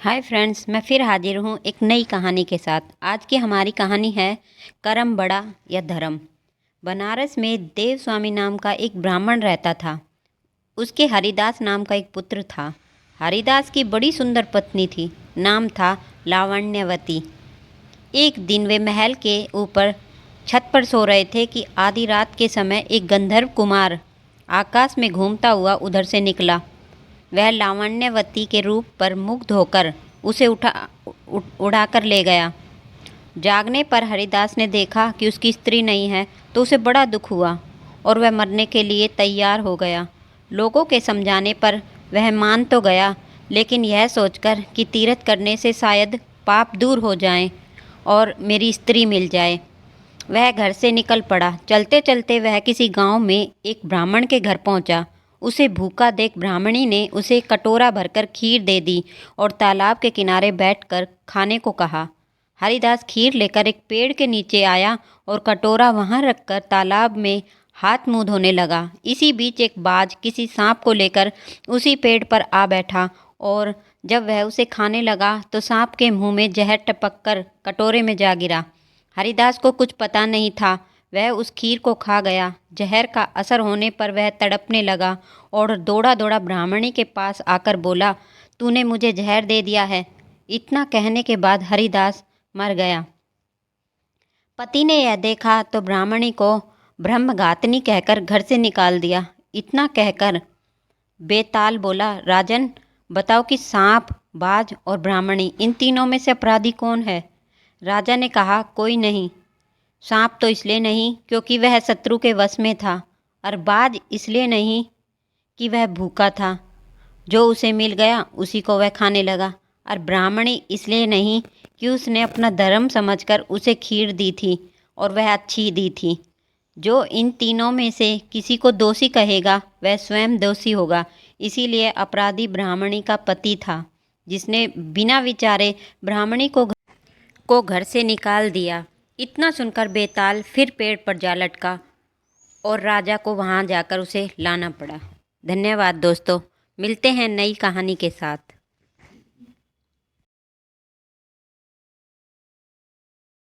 Hi friends, मैं फिर हाजिर हूँ एक नई कहानी के साथ। आज की हमारी कहानी है करम बड़ा या धर्म। बनारस में देव स्वामी नाम का एक ब्राह्मण रहता था। उसके हरिदास नाम का एक पुत्र था। हरिदास की बड़ी सुंदर पत्नी थी, नाम था लावण्यवती। एक दिन वे महल के ऊपर छत पर सो रहे थे कि आधी रात के समय एक गंधर्व कुमार आकाश में घूमता हुआ उधर से निकला। वह लावण्यवती के रूप पर मुग्ध होकर उसे उड़ाकर ले गया। जागने पर हरिदास ने देखा कि उसकी स्त्री नहीं है, तो उसे बड़ा दुख हुआ और वह मरने के लिए तैयार हो गया। लोगों के समझाने पर वह मान तो गया, लेकिन यह सोचकर कि तीर्थ करने से शायद पाप दूर हो जाएं और मेरी स्त्री मिल जाए, वह घर से निकल पड़ा। चलते चलते वह किसी गांव में एक ब्राह्मण के घर पहुंचा। उसे भूखा देख ब्राह्मणी ने उसे कटोरा भरकर खीर दे दी और तालाब के किनारे बैठकर खाने को कहा। हरिदास खीर लेकर एक पेड़ के नीचे आया और कटोरा वहां रखकर तालाब में हाथ मुंह धोने लगा। इसी बीच एक बाज किसी सांप को लेकर उसी पेड़ पर आ बैठा और जब वह उसे खाने लगा तो सांप के मुंह में जहर टपक कर कटोरे में जा गिरा। हरिदास को कुछ पता नहीं था, वह उस खीर को खा गया। जहर का असर होने पर वह तड़पने लगा और दौड़ा दौड़ा ब्राह्मणी के पास आकर बोला, तूने मुझे जहर दे दिया है। इतना कहने के बाद हरिदास मर गया। पति ने यह देखा तो ब्राह्मणी को ब्रह्मघातनी कहकर घर से निकाल दिया। इतना कहकर बेताल बोला, राजन बताओ कि सांप, बाज और ब्राह्मणी, इन तीनों में से अपराधी कौन है? राजा ने कहा, कोई नहीं। सांप तो इसलिए नहीं क्योंकि वह शत्रु के वश में था, और बाज इसलिए नहीं कि वह भूखा था, जो उसे मिल गया उसी को वह खाने लगा, और ब्राह्मणी इसलिए नहीं कि उसने अपना धर्म समझकर उसे खीर दी थी और वह अच्छी दी थी। जो इन तीनों में से किसी को दोषी कहेगा वह स्वयं दोषी होगा। इसीलिए अपराधी ब्राह्मणी का पति था, जिसने बिना विचारे ब्राह्मणी को घर से निकाल दिया। इतना सुनकर बेताल फिर पेड़ पर जा लटका और राजा को वहां जाकर उसे लाना पड़ा। धन्यवाद दोस्तों, मिलते हैं नई कहानी के साथ।